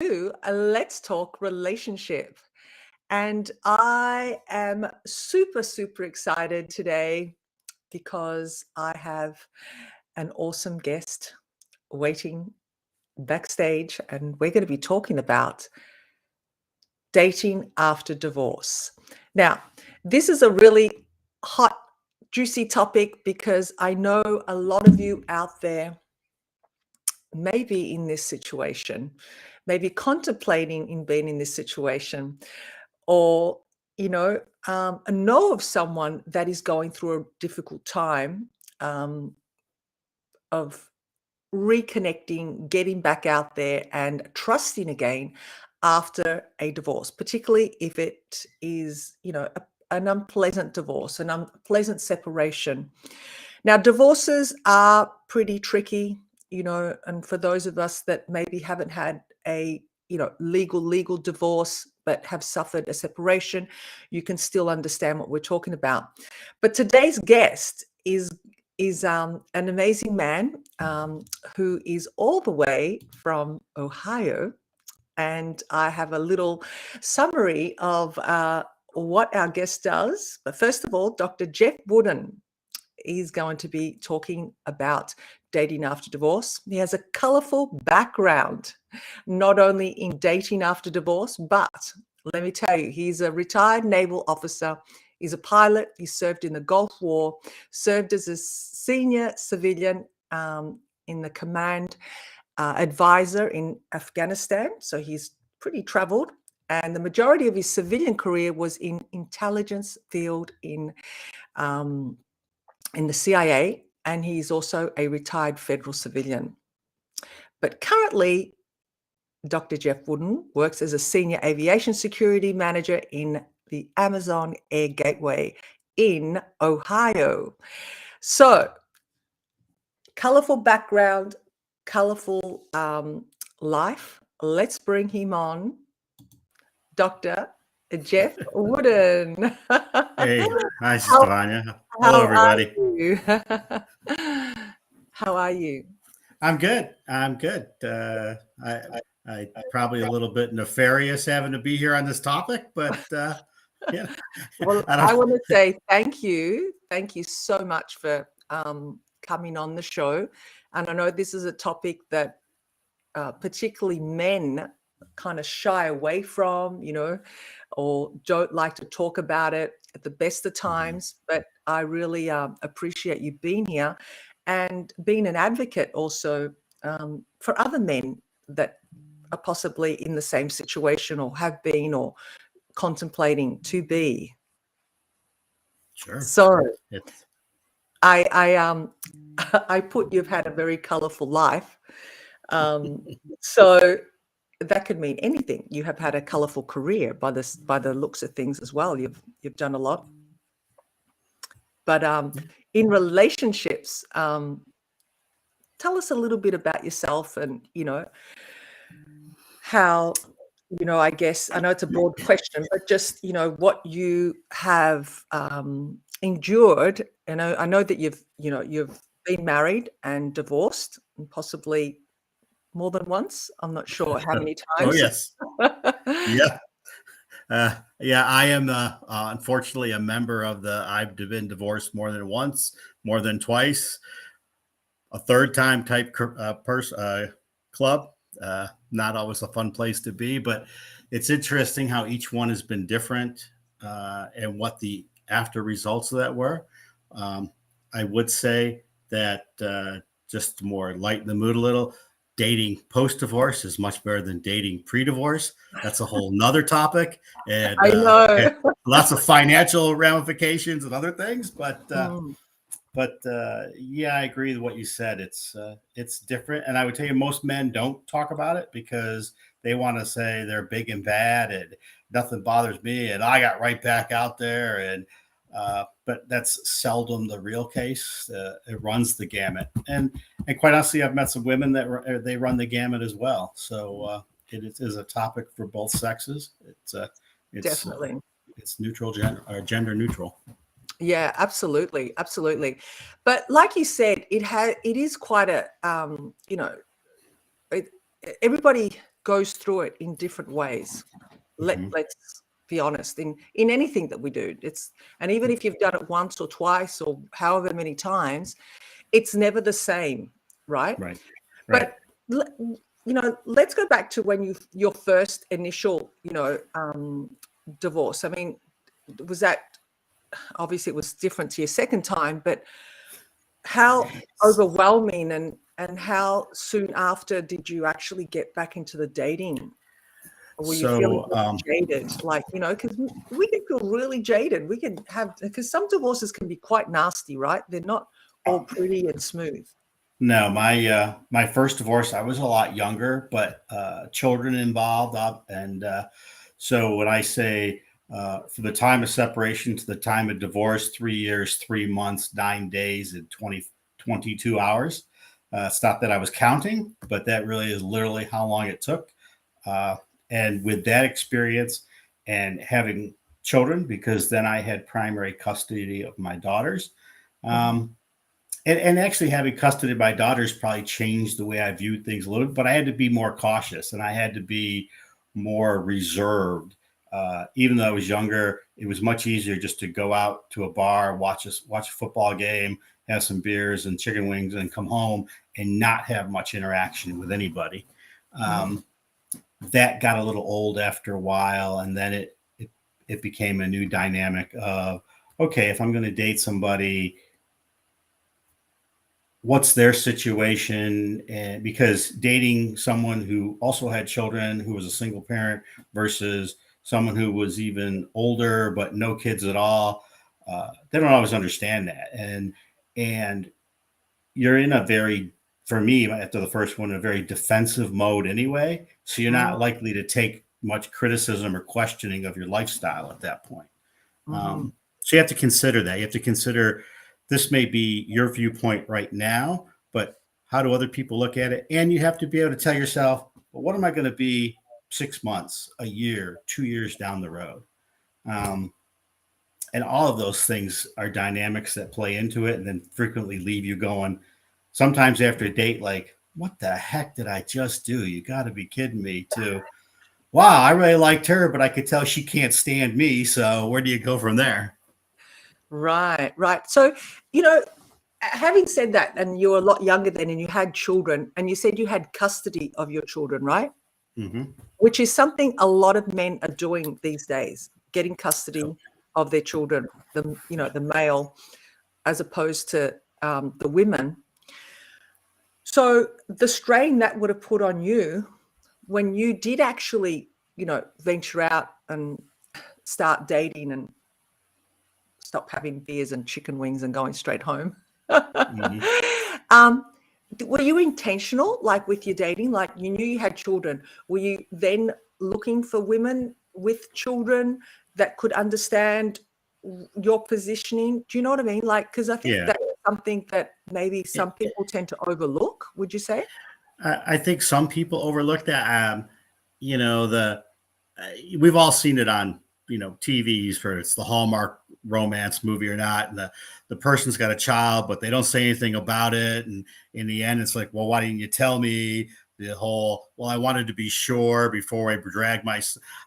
to Let's Talk Relationship. And I am super, super excited today because I have an awesome guest waiting backstage, and we're going to be talking about dating after divorce. Now, this is a really hot, juicy topic because I know a lot of you out there may be in this situation, maybe contemplating in being in this situation, or know of someone that is going through a difficult time of reconnecting, getting back out there and trusting again after a divorce, particularly if it is, an unpleasant divorce, an unpleasant separation. Now, divorces are pretty tricky, and for those of us that maybe haven't had a, legal divorce, but have suffered a separation, you can still understand what we're talking about. But today's guest is an amazing man who is all the way from Ohio. And I have a little summary of what our guest does. But first of all, Dr. Jeff Wooden is going to be talking about dating after divorce. He has a colorful background, not only in dating after divorce, but let me tell you, he's a retired naval officer. He's a pilot. He served in the Gulf War, served as a senior civilian in the command advisor in Afghanistan. So he's pretty traveled. And the majority of his civilian career was in intelligence field in the CIA, and he's also a retired federal civilian. But currently, Dr. Jeff Wooden works as a senior aviation security manager in the Amazon Air Gateway in Ohio. So, colorful background, colorful life. Let's bring him on, Dr. Jeff Wooden. Hey, hi, Stefania. Hello, everybody. How are you? I'm good. I probably a little bit nefarious having to be here on this topic, but yeah. Well, I want to say thank you. Thank you so much for coming on the show. And I know this is a topic that particularly men kind of shy away from, or don't like to talk about it at the best of times. But I really appreciate you being here and being an advocate also for other men that are possibly in the same situation or have been or contemplating to be. Sure. So I put you've had a very colorful life. So that could mean anything. You have had a colorful career by the looks of things as well. You've done a lot. But in relationships, tell us a little bit about yourself and, how, I guess, I know it's a broad question, but just, what you have endured. And I know that you've been married and divorced and possibly more than once. I'm not sure how many times. Oh, yes. Yeah. Yeah, I am unfortunately a member of I've been divorced more than once, more than twice, a third time type club. Not always a fun place to be, but it's interesting how each one has been different and what the after results of that were. I would say that just to more lighten the mood a little, dating post-divorce is much better than dating pre-divorce. That's a whole nother topic, and I know and lots of financial ramifications and other things. But yeah, I agree with what you said. It's different, and I would tell you most men don't talk about it because they want to say they're big and bad and nothing bothers me, and I got right back out there. And but that's seldom the real case. It runs the gamut, and quite honestly, I've met some women that they run the gamut as well. So it is a topic for both sexes. It's definitely it's neutral gender neutral. Yeah, absolutely, absolutely. But like you said, it is quite a everybody goes through it in different ways. Mhm. Let's be honest, in anything that we do. And even if you've done it once or twice or however many times, it's never the same, right? Right. Right. But let's go back to when your first initial, divorce. I mean, was that, obviously it was different to your second time, but how overwhelming and how soon after did you actually get back into the dating? Or were you feeling So, jaded? Like, because we can feel really jaded. We can have, because some divorces can be quite nasty, right? They're not all pretty and smooth. no, my first divorce, I was a lot younger, but children involved, and so when I say for the time of separation to the time of divorce, 3 years, 3 months, 9 days, and 22 hours. It's not that I was counting, but that really is literally how long it took. Uh, and with that experience and having children, because then I had primary custody of my daughters. Um, and actually having custody of my daughters probably changed the way I viewed things a little bit, but I had to be more cautious and I had to be more reserved. Even though I was younger, it was much easier just to go out to a bar, watch a football game, have some beers and chicken wings, and come home and not have much interaction with anybody. That got a little old after a while, and then it became a new dynamic of, okay, if I'm going to date somebody, what's their situation? And because dating someone who also had children, who was a single parent, versus someone who was even older but no kids at all, they don't always understand that. And you're in a very, for me, after the first one, a very defensive mode anyway. So you're not likely to take much criticism or questioning of your lifestyle at that point. So you have to consider that. You have to consider this may be your viewpoint right now, but how do other people look at it? And you have to be able to tell yourself, well, what am I going to be 6 months, a year, 2 years down the road? And all of those things are dynamics that play into it and then frequently leave you going, sometimes after a date, like, what the heck did I just do? You got to be kidding me, too. Wow, I really liked her, but I could tell she can't stand me. So where do you go from there? Right. So, having said that, and you were a lot younger then and you had children, and you said you had custody of your children, right? Mm-hmm. Which is something a lot of men are doing these days, getting custody of their children, the male, as opposed to the women. So the strain that would have put on you when you did actually, venture out and start dating and stop having beers and chicken wings and going straight home. Were you intentional, like with your dating? Like you knew you had children. Were you then looking for women with children that could understand your positioning? Do you know what I mean? Like, because I think that's something that maybe some people tend to overlook. Would you say? I think some people overlook that. We've all seen it on TVs, for it's the Hallmark romance movie or not, and the person's got a child but they don't say anything about it, and in the end it's like, well, why didn't you tell me? The whole, well, I wanted to be sure before I drag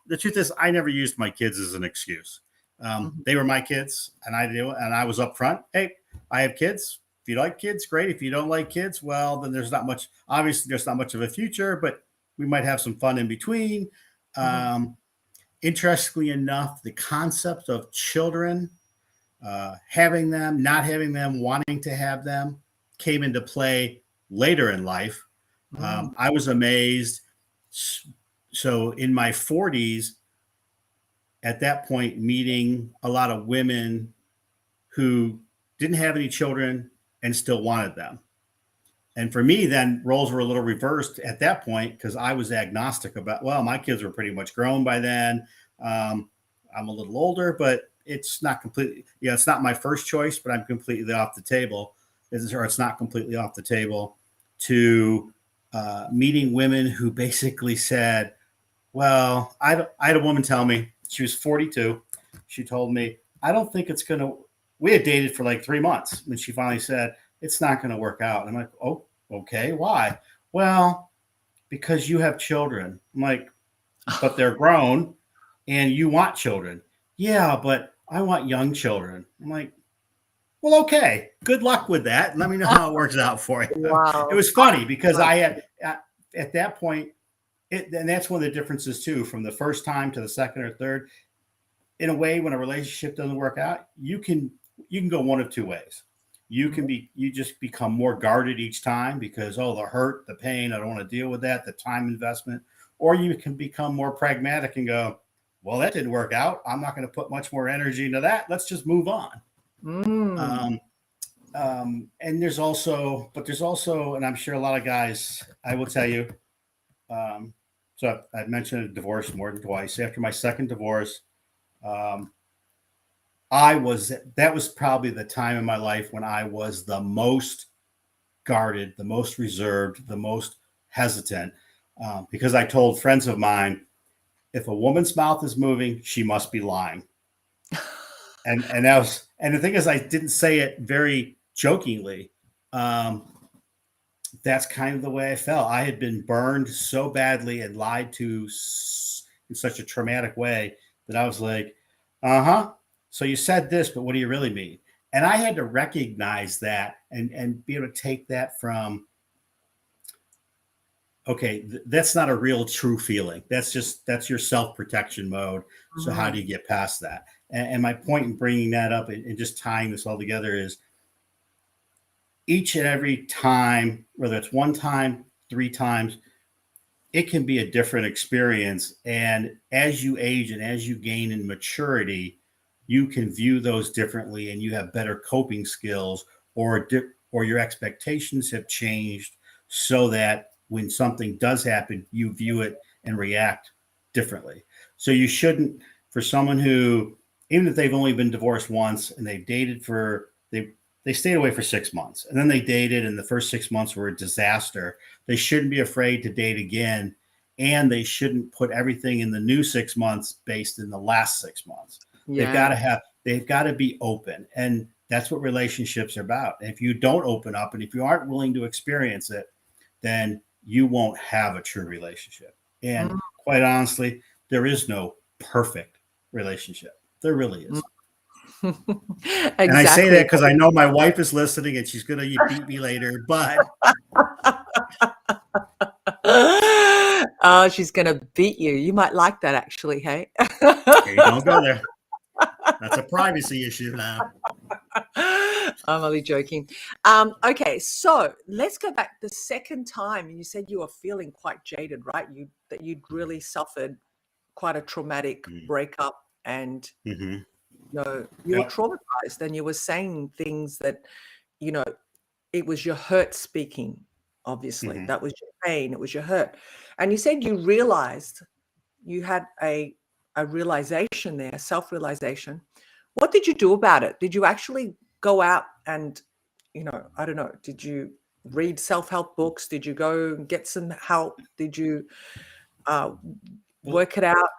the truth is I never used my kids as an excuse. They were my kids and I was upfront. Hey, I have kids. If you like kids, great. If you don't like kids, well, then there's not much of a future, but we might have some fun in between. Interestingly enough, the concept of children, having them, not having them, wanting to have them, came into play later in life. I was amazed. So in my 40s, at that point, meeting a lot of women who didn't have any children and still wanted them. And for me, then roles were a little reversed at that point because I was agnostic about, well, my kids were pretty much grown by then. I'm a little older, but it's not completely, it's not my first choice, but I'm completely off the table. It's not completely off the table to meeting women who basically said, well, I had a woman tell me, she was 42. She told me, I don't think it's going to, we had dated for like 3 months when she finally said, it's not going to work out. And I'm like, oh, okay. Why? Well, because you have children. I'm like, but they're grown and you want children. Yeah, but I want young children. I'm like, well, okay, good luck with that. Let me know how it works out for you. It Wow. was funny because I had, at that point, and that's one of the differences too, from the first time to the second or third. In a way, when a relationship doesn't work out, you can go one of two ways. You just become more guarded each time because, oh, the hurt, the pain, I don't want to deal with that, the time investment. Or you can become more pragmatic and go, well, that didn't work out. I'm not going to put much more energy into that. Let's just move on. And there's also, and I'm sure a lot of guys, I will tell you, so I've mentioned a divorce more than twice. After my second divorce, that was probably the time in my life when I was the most guarded, the most reserved, the most hesitant, because I told friends of mine, if a woman's mouth is moving, she must be lying. And the thing is, I didn't say it very jokingly. That's kind of the way I felt. I had been burned so badly and lied to in such a traumatic way that I was like, so you said this, but what do you really mean? And I had to recognize that and be able to take that from, okay, that's not a real true feeling. That's your self-protection mode. So how do you get past that? And my point in bringing that up and just tying this all together is each and every time, whether it's one time, 3 times, it can be a different experience. And as you age and as you gain in maturity, you can view those differently and you have better coping skills, or your expectations have changed so that when something does happen, you view it and react differently. So you shouldn't, for someone who, even if they've only been divorced once and they've dated they stayed away for 6 months and then they dated and the first 6 months were a disaster, they shouldn't be afraid to date again. And they shouldn't put everything in the new 6 months based in the last 6 months. Yeah. They've got to be open. And that's what relationships are about. And if you don't open up and if you aren't willing to experience it, then you won't have a true relationship. And quite honestly, there is no perfect relationship. There really is. Exactly. And I say that because I know my wife is listening and she's going to beat me later, but. Oh, she's going to beat you. You might like that actually, hey? Okay, don't go there. That's a privacy issue now. I'm only joking. Okay, so let's go back the second time. You said you were feeling quite jaded, right? That you'd really suffered quite a traumatic breakup, and you were traumatized, and you were saying things that, it was your hurt speaking. Obviously, that was your pain. It was your hurt, and you said you realized you had a realization there, self-realization. What did you do about it? Did you actually go out and, I don't know, did you read self-help books? Did you go and get some help? Did you work it out?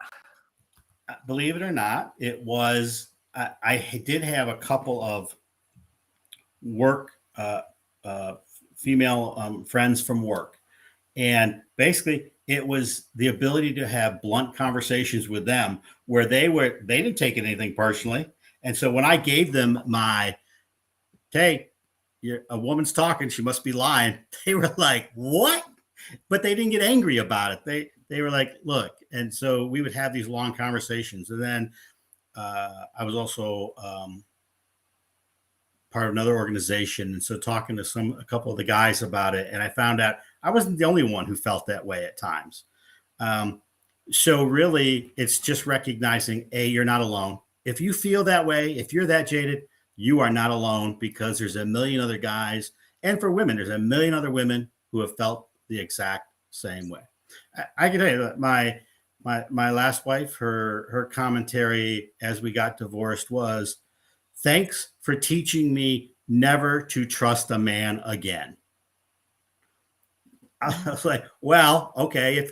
Believe it or not, it was, I did have a couple of work, female friends from work. And basically it was the ability to have blunt conversations with them where they didn't take anything personally. And so when I gave them my, hey, a woman's talking, she must be lying, they were like, what? But they didn't get angry about it. They were like, look. And so we would have these long conversations. And then I was also part of another organization. And so talking to a couple of the guys about it, and I found out I wasn't the only one who felt that way at times. So really, it's just recognizing, you're not alone. If you feel that way, if you're that jaded, you are not alone, because there's a million other guys. And for women, there's a million other women who have felt the exact same way. I can tell you that my last wife, her commentary as we got divorced was, thanks for teaching me never to trust a man again. I was like, well, okay,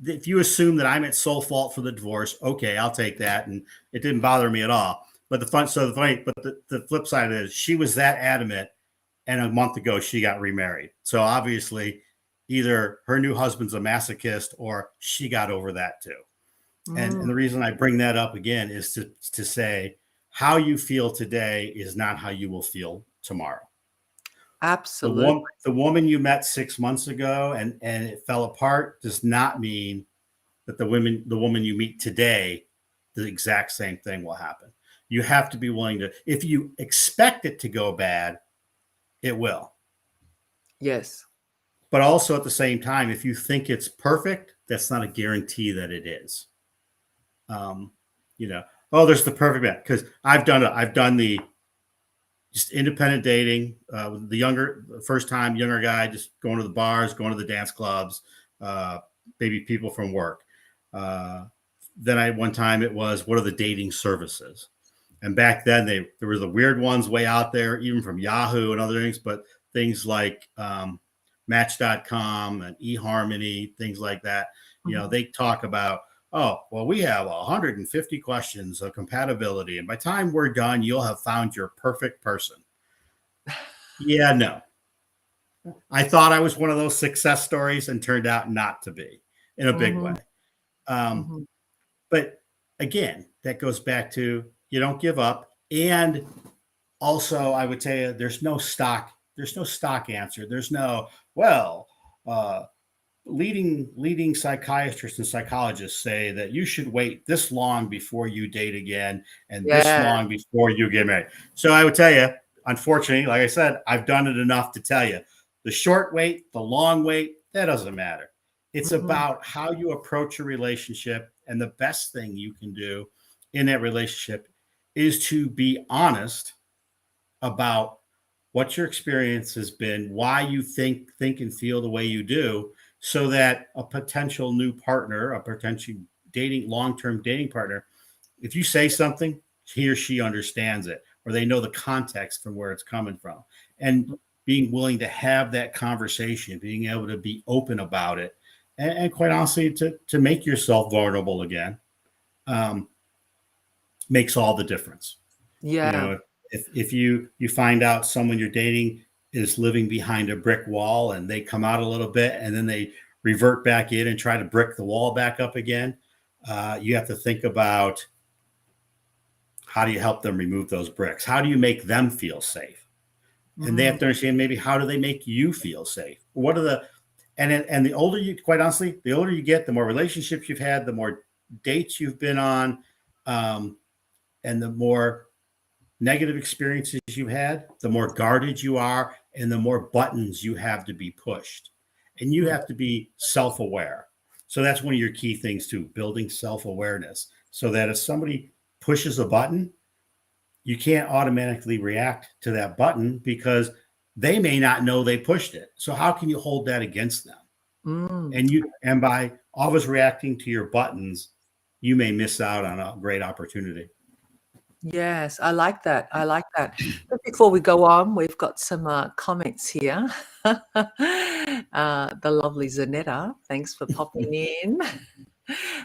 if you assume that I'm at sole fault for the divorce, okay, I'll take that. And it didn't bother me at all. But the flip side of it is she was that adamant, and a month ago she got remarried. So obviously, either her new husband's a masochist or she got over that too. And the reason I bring that up again is to say how you feel today is not how you will feel tomorrow. Absolutely. The woman you met 6 months ago and it fell apart does not mean that the woman you meet today, the exact same thing will happen. You have to be willing to, if you expect it to go bad, it will. Yes. But also at the same time, if you think it's perfect, that's not a guarantee that it is. You know, oh, there's the perfect man. Because I've done the just independent dating, the first time younger guy, just going to the bars, going to the dance clubs, maybe people from work. Then one time it was, what are the dating services? And back then there were the weird ones way out there, even from Yahoo and other things, but things like Match.com and eHarmony, things like that. You know, they talk about, oh, well, we have 150 questions of compatibility, and by the time we're done, you'll have found your perfect person. Yeah, no. I thought I was one of those success stories and turned out not to be in a big way. But again, that goes back to you don't give up. And also, I would tell you, there's no stock answer. There's no, well, leading psychiatrists and psychologists say that you should wait this long before you date again and this long before you get married. So I would tell you, unfortunately, like I said, I've done it enough to tell you the short wait, the long wait, that doesn't matter. It's about how you approach a relationship. And the best thing you can do in that relationship is to be honest about what your experience has been, why you think and feel the way you do, so that a potential new partner, a potential long-term dating partner, if you say something, he or she understands it, or they know the context from where it's coming from. And being willing to have that conversation, being able to be open about it, and quite honestly, to make yourself vulnerable again, makes all the difference. Yeah. You know, if you find out someone you're dating is living behind a brick wall and they come out a little bit and then they revert back in and try to brick the wall back up again, you have to think about how do you help them remove those bricks? How do you make them feel safe? And they have to understand maybe how do they make you feel safe? What are the and the older you, quite honestly, the older you get, the more relationships you've had, the more dates you've been on, and the more negative experiences you had, the more guarded you are, and the more buttons you have to be pushed. And you have to be self-aware. So that's one of your key things too, building self-awareness, so that if somebody pushes a button, you can't automatically react to that button because they may not know they pushed it. So how can you hold that against them? And by always reacting to your buttons, you may miss out on a great opportunity. Yes, I like that. I like that. But before we go on, we've got some comments here. The lovely Zanetta, thanks for popping in.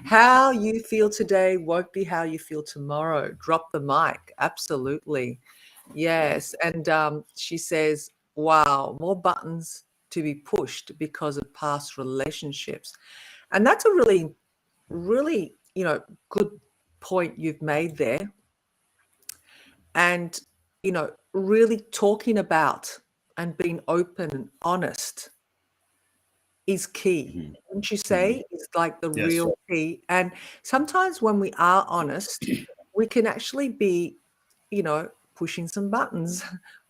How you feel today won't be how you feel tomorrow. Drop the mic. Absolutely. Yes. And she says, wow, more buttons to be pushed because of past relationships. And that's a really, really, good point you've made there. And, really talking about and being open and honest is key. Wouldn't you say? It's like the real key. And sometimes when we are honest, we can actually be, pushing some buttons.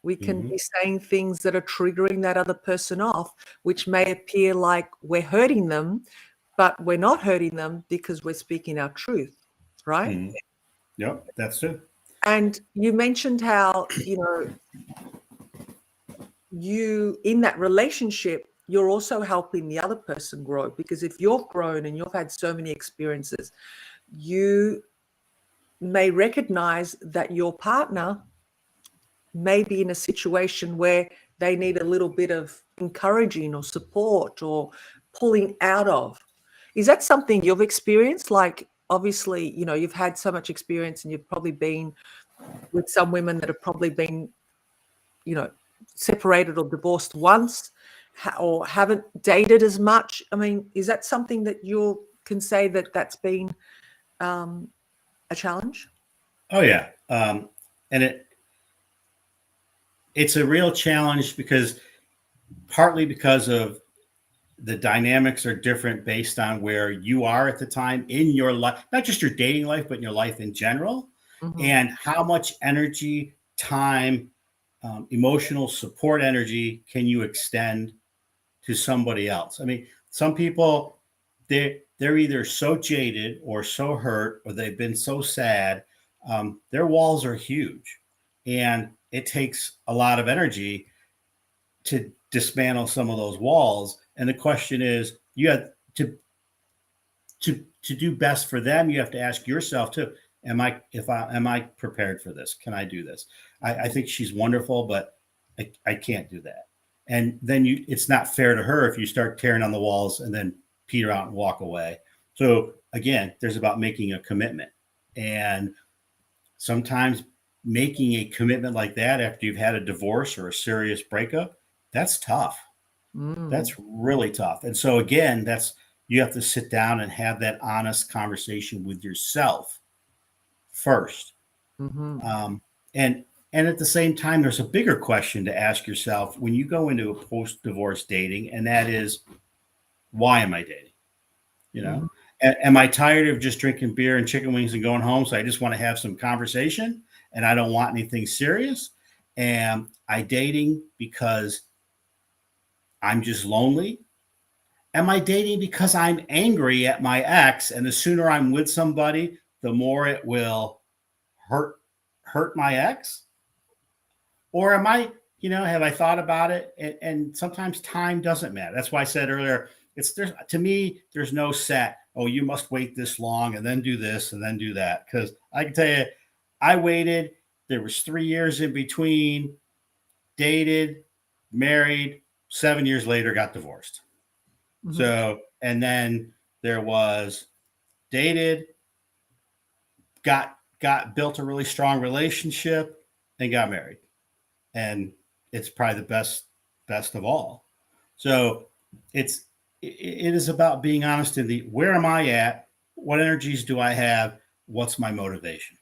We can be saying things that are triggering that other person off, which may appear like we're hurting them, but we're not hurting them because we're speaking our truth, right? Yep, that's it. And you mentioned how, you in that relationship, you're also helping the other person grow, because if you've grown and you've had so many experiences, you may recognize that your partner may be in a situation where they need a little bit of encouraging or support or pulling out of. Is that something you've experienced? Like, obviously, you've had so much experience and you've probably been with some women that have probably been, separated or divorced once. or haven't dated as much? I mean, is that something that you can say that that's been a challenge? Oh yeah, and it's a real challenge because partly because of the dynamics are different based on where you are at the time in your life, not just your dating life, but in your life in general, Mm-hmm. and how much energy, time, emotional support energy can you extend to somebody else. I mean, some people, they're either so jaded or so hurt or they've been so sad, their walls are huge, and it takes a lot of energy to dismantle some of those walls. And the question is, you have to do best for them. You have to ask yourself too: am I prepared for this? Can I do this? I think she's wonderful, but I can't do that. And then it's not fair to her if you start tearing on the walls and then peter out and walk away. So again, there's about making a commitment, and sometimes making a commitment like that after you've had a divorce or a serious breakup, that's tough. That's really tough. And so again, you have to sit down and have that honest conversation with yourself first. Mm-hmm. And at the same time, there's a bigger question to ask yourself when you go into a post-divorce dating, and that is, why am I dating? You know, am I tired of just drinking beer and chicken wings and going home? So I just want to have some conversation and I don't want anything serious. Am I dating because I'm just lonely? Am I dating because I'm angry at my ex, and the sooner I'm with somebody, the more it will hurt my ex? Or am I, have I thought about it? And sometimes time doesn't matter. That's why I said earlier, to me, there's no set, oh, you must wait this long and then do this and then do that. Because I can tell you, I waited. There was 3 years in between, dated, married, 7 years later, got divorced. So, and then there was dated, got built a really strong relationship, and got married. And it's probably the best of all. So it is about being honest in where am I at? What energies do I have? What's my motivation?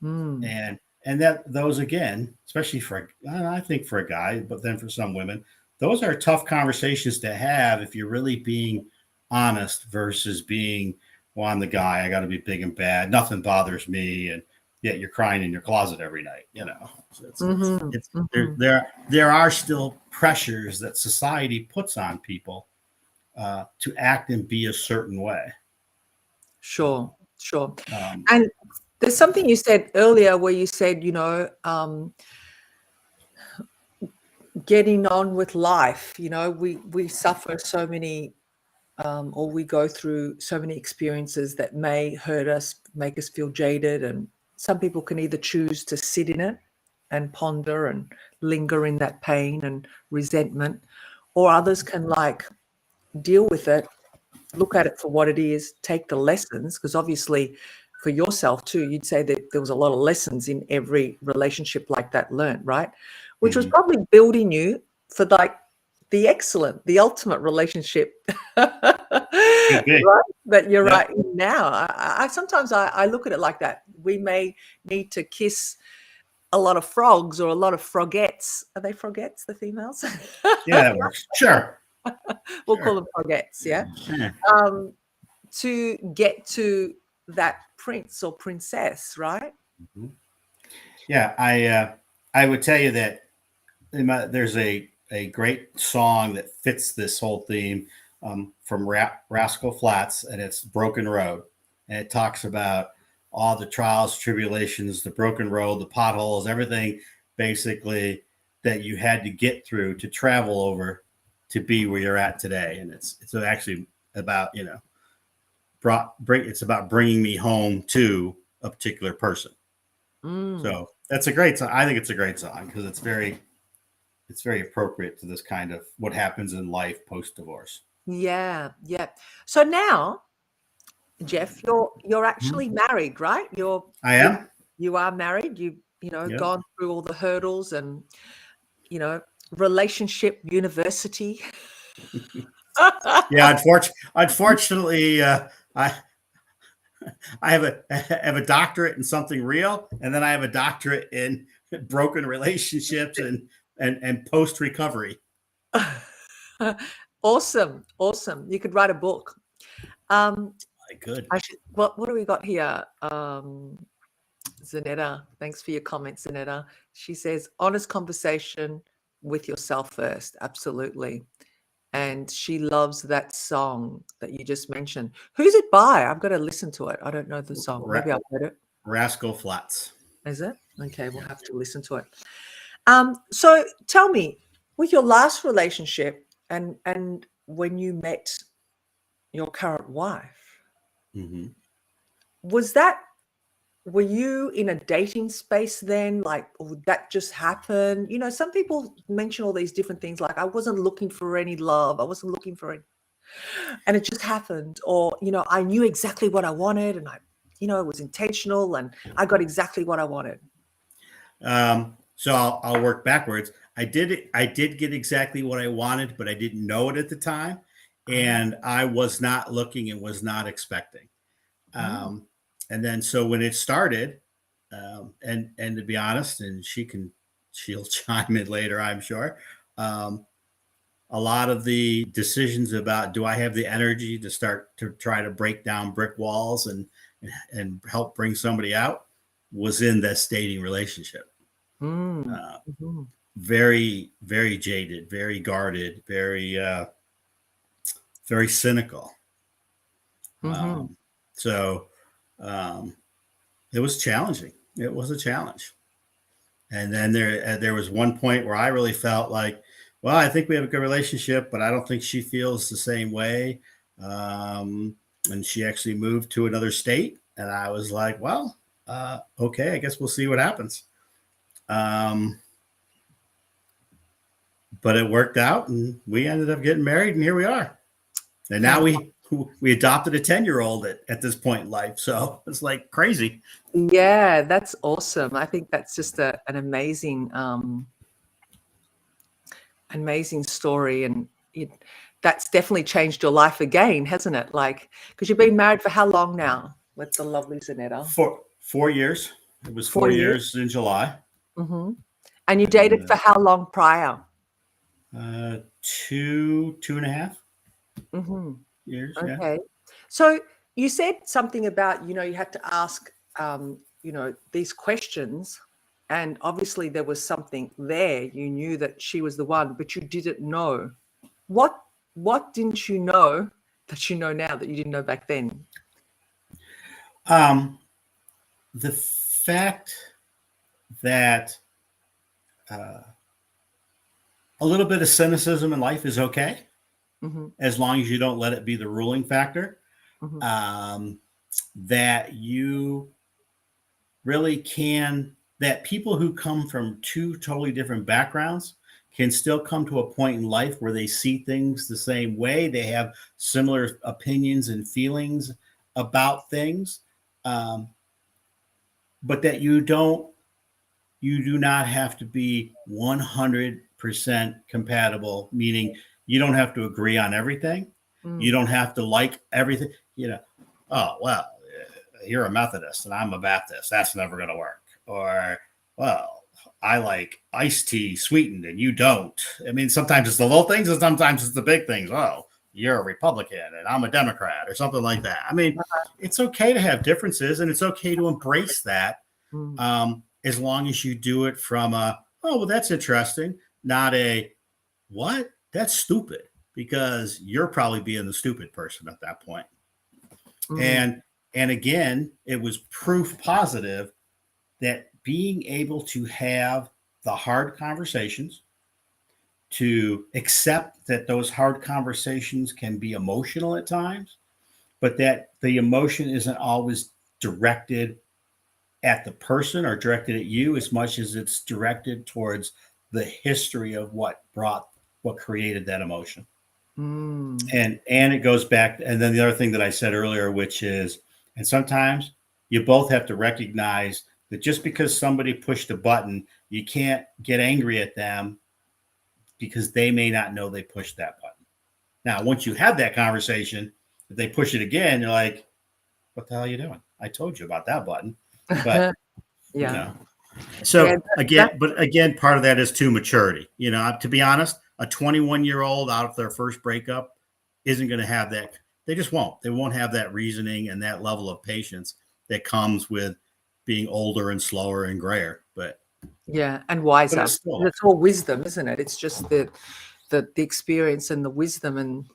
And that those, again, especially I think for a guy, but then for some women, those are tough conversations to have if you're really being honest versus being, well, I'm the guy, I got to be big and bad, nothing bothers me, and yet you're crying in your closet every night. So there are still pressures that society puts on people to act and be a certain way. Sure. And there's something you said earlier where you said, getting on with life, we suffer so many, or we go through so many experiences that may hurt us, make us feel jaded. And some people can either choose to sit in it and ponder and linger in that pain and resentment, or others can deal with it, look at it for what it is, take the lessons, because obviously for yourself too, you'd say that there was a lot of lessons in every relationship like that learned, right? Which was probably building you for the ultimate relationship right, that you're right in now. I sometimes I look at it like that. We may need to kiss a lot of frogs or a lot of frogettes. Are they frogettes, the females? Yeah, that works. Sure. We'll call them frogettes, yeah. To get to that prince or princess, right? Yeah, I would tell you that there's a great song that fits this whole theme from Rascal Flatts, and it's Broken Road. And it talks about all the trials, tribulations, the broken road, the potholes, everything basically that you had to get through to travel over to be where you're at today. And it's actually about, it's about bringing me home to a particular person. So that's a great song. I think it's a great song because it's very appropriate to this kind of what happens in life post-divorce. Yeah. So now, Jeff, you're actually married, right? I am. You are married. You've gone through all the hurdles and relationship university. Yeah, unfortunately, I I have a doctorate in something real, and then I have a doctorate in broken relationships and post recovery. Awesome, awesome. You could write a book. Um, I could. I should. What do we got here? Zanetta, thanks for your comment, Zanetta. She says, honest conversation with yourself first. Absolutely. And she loves that song that you just mentioned. Who's it by? I've got to listen to it. I don't know the song. Maybe I've heard it. Rascal Flatts. Is it? Okay, we'll have to listen to it. So tell me, with your last relationship and when you met your current wife, were you in a dating space then? Like, or would that just happen? You know, some people mention all these different things, like I wasn't looking for any love, I wasn't looking for it, and it just happened. Or, you know, I knew exactly what I wanted, and it was intentional, and I got exactly what I wanted. So I'll work backwards. I did get exactly what I wanted, but I didn't know it at the time, and I was not looking and was not expecting. And then so when it started, and to be honest, and she'll chime in later, I'm sure. A lot of the decisions about, do I have the energy to start to try to break down brick walls and help bring somebody out, was in this dating relationship. Very, very jaded, very guarded, very cynical. So it was challenging. It was a challenge. And then there was one point where I really felt like, well, I think we have a good relationship, but I don't think she feels the same way. And she actually moved to another state. And I was like, well, okay, I guess we'll see what happens. But it worked out, and we ended up getting married, and here we are. And now we adopted a 10-year-old at this point in life. So it's like crazy. Yeah, that's awesome. I think that's just an amazing, amazing story. And that's definitely changed your life again, hasn't it? Like, because you've been married for how long now with the lovely Zanetta? 4 years. It was 4 years in July. And you dated for how long prior? 2.5 years. Okay. Yeah. So you said something about, you had to ask, these questions, and obviously there was something there. You knew that she was the one, but you didn't know. What didn't you know that you know now that you didn't know back then? The fact that a little bit of cynicism in life is okay, as long as you don't let it be the ruling factor. That you really can, that people who come from two totally different backgrounds can still come to a point in life where they see things the same way. They have similar opinions and feelings about things, but that you do not have to be 100% compatible, meaning you don't have to agree on everything. You don't have to like everything. Oh, well, you're a Methodist and I'm a Baptist. That's never going to work. Or, well, I like iced tea sweetened and you don't. I mean, sometimes it's the little things and sometimes it's the big things. Oh, you're a Republican and I'm a Democrat or something like that. I mean, it's okay to have differences and it's okay to embrace that, as long as you do it from a, oh, well, that's interesting, not a, what? That's stupid, because you're probably being the stupid person at that point. And again, it was proof positive that being able to have the hard conversations, to accept that those hard conversations can be emotional at times, but that the emotion isn't always directed at the person or directed at you as much as it's directed towards the history of what created that emotion. And it goes back. And then the other thing that I said earlier, which is, and sometimes you both have to recognize that just because somebody pushed a button, you can't get angry at them because they may not know they pushed that button. Now, once you have that conversation, if they push it again, you're like, what the hell are you doing? I told you about that button. But, you Yeah. know, so Yeah, again, part of that is too maturity. You know, to be honest, a 21-year-old out of their first breakup isn't going to have that. They just won't. They won't have that reasoning and that level of patience that comes with being older and slower and grayer. But yeah, and wiser. it's still, It's all wisdom, isn't it? It's just the experience and the wisdom, and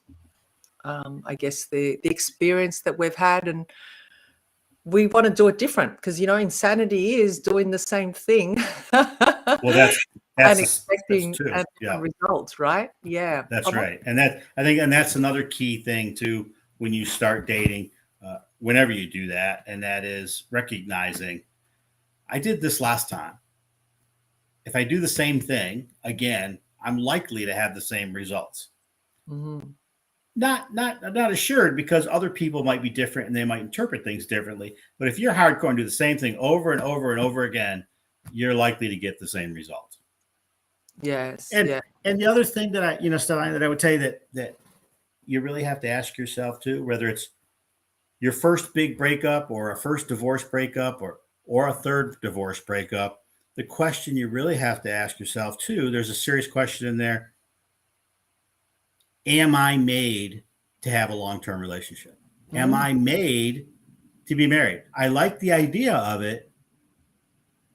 I guess the experience that we've had, and we want to do it different because, you know, insanity is doing the same thing well, that's and that's expecting too. a Yeah, different result, right? Yeah. that's right. And that's another key thing too when you start dating, whenever you do that, and that is recognizing, I did this last time. If I do the same thing again, I'm likely to have the same results. Mm-hmm. Not assured, because other people might be different and they might interpret things differently. But if you're hardcore and do the same thing over and over and over again, you're likely to get the same result. Yes. And Yeah. and the other thing that Stephanie, that I would tell you that you really have to ask yourself too, whether it's your first big breakup or a first divorce breakup or a third divorce breakup, the question you really have to ask yourself too, there's a serious question in there. Am I made to have a long-term relationship? Am I made to be married? I like the idea of it,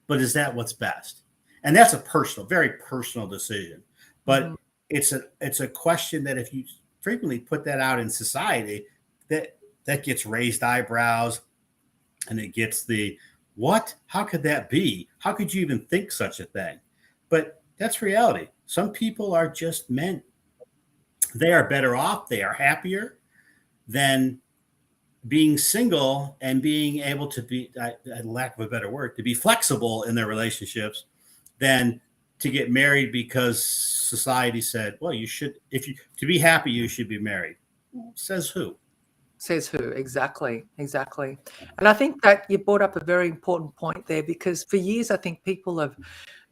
but is that what's best? And that's a very personal decision. But it's a question that if you frequently put that out in society, that gets raised eyebrows, and it gets the what? How could that be? How could you even think such a thing? But that's reality. Some people are just meant. They are better off. They are happier than being single and being able to be, lack of a better word, to be flexible in their relationships than to get married because society said, well, you should, to be happy, you should be married. Says who? Says who? Exactly. Exactly. And I think that you brought up a very important point there, because for years, I think people have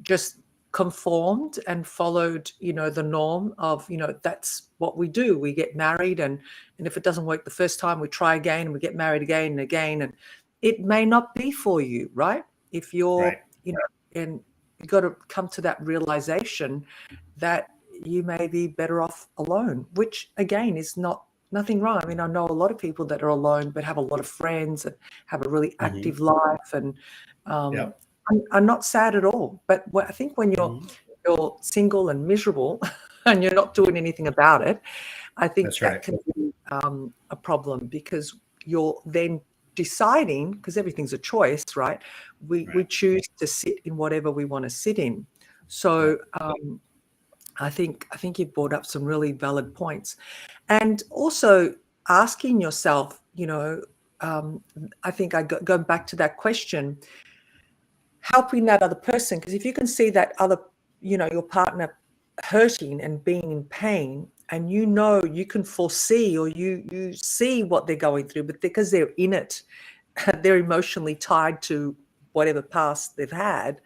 just conformed and followed, you know, the norm of, you know, that's what we do. We get married, and if it doesn't work the first time, we try again, and we get married again and again. And it may not be for you, right? If you're, Right. you know, and you got to come to that realization that you may be better off alone, which again is nothing wrong. I mean, I know a lot of people that are alone but have a lot of friends and have a really active life, and Yep. are not sad at all. But I think when you're single and miserable and you're not doing anything about it, I think That's that right. can be a problem, because you're then deciding, because everything's a choice, right? We choose to sit in whatever we want to sit in. So I think you've brought up some really valid points, and also asking yourself, you know, I think going back to that question, helping that other person, because if you can see that other, you know, your partner hurting and being in pain, and you know you can foresee, or you see what they're going through, but because they're in it, they're emotionally tied to whatever past they've had.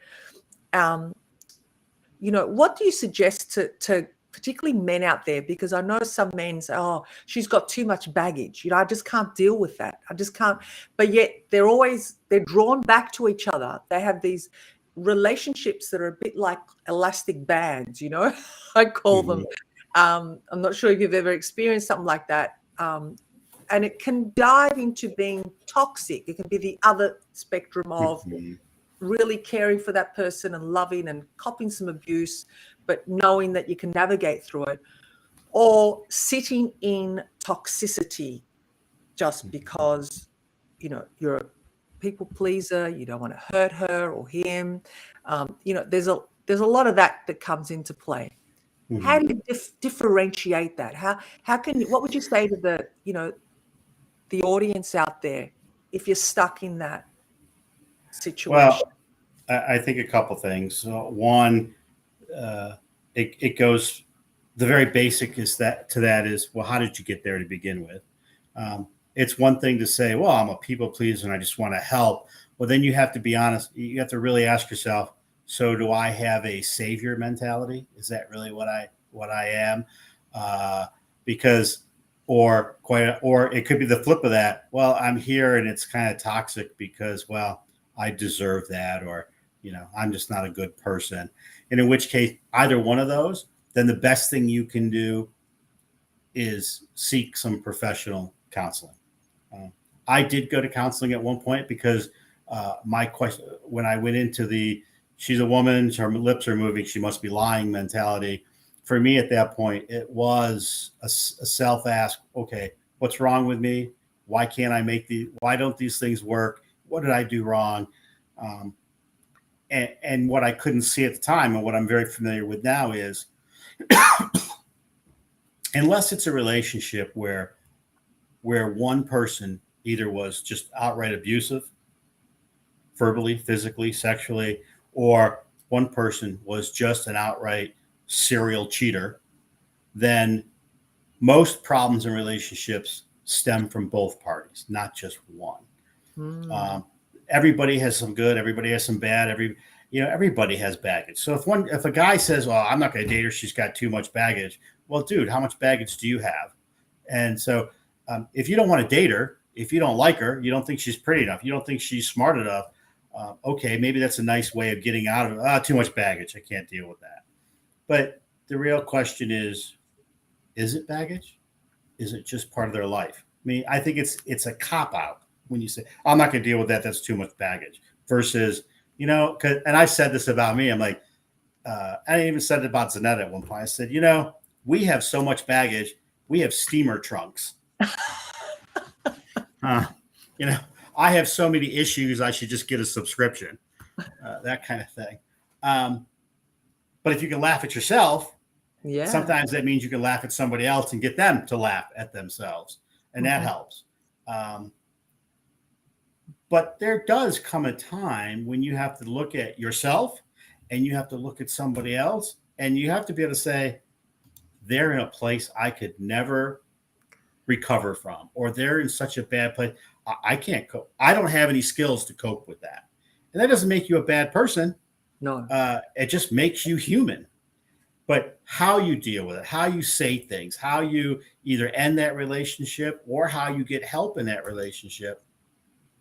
You know, what do you suggest to particularly men out there? Because I know some men say, oh, she's got too much baggage. You know, I just can't deal with that. I just can't. But yet they're drawn back to each other. They have these relationships that are a bit like elastic bands, you know, I call them. I'm not sure if you've ever experienced something like that. And it can dive into being toxic. It can be the other spectrum of really caring for that person and loving and copping some abuse, but knowing that you can navigate through it, or sitting in toxicity just because, you know, you're a people pleaser, you don't want to hurt her or him. You know, there's a lot of that comes into play. How do you differentiate that? What would you say to the, you know, the audience out there if you're stuck in that situation? Well, I think a couple things. One, it goes, the very basic is well, how did you get there to begin with? It's one thing to say, well, I'm a people pleaser and I just want to help. Well, then you have to be honest. You have to really ask yourself, so do I have a savior mentality? Is that really what what I am, because or it could be the flip of that. Well, I'm here and it's kind of toxic because, well, I deserve that, or I'm just not a good person. And in which case, either one of those, then the best thing you can do is seek some professional counseling. I did go to counseling at one point because my question, when I went into she's a woman, her lips are moving, she must be lying mentality. For me at that point, it was a self-ask, okay, what's wrong with me? Why can't I why don't these things work? What did I do wrong? And what I couldn't see at the time, and what I'm very familiar with now, is unless it's a relationship where one person either was just outright abusive, verbally, physically, sexually, or one person was just an outright serial cheater, then most problems in relationships stem from both parties, not just one. Everybody has some good, everybody has some bad, everybody has baggage. So if a guy says, well, I'm not going to date her, she's got too much baggage. Well, dude, how much baggage do you have? And so if you don't want to date her, if you don't like her, you don't think she's pretty enough, you don't think she's smart enough, okay, maybe that's a nice way of getting out of too much baggage. I can't deal with that. But the real question is it baggage? Is it just part of their life? I mean, I think it's a cop-out when you say, I'm not going to deal with that, that's too much baggage, versus, and I said this about me, I'm like, I even said it about Zanetta at one point. I said, we have so much baggage, we have steamer trunks. I have so many issues, I should just get a subscription, that kind of thing. But if you can laugh at yourself, sometimes that means you can laugh at somebody else and get them to laugh at themselves. And that helps. But there does come a time when you have to look at yourself and you have to look at somebody else, and you have to be able to say, they're in a place I could never recover from, or they're in such a bad place. I can't cope. I don't have any skills to cope with that. And that doesn't make you a bad person. No. It just makes you human. But how you deal with it, how you say things, how you either end that relationship or how you get help in that relationship,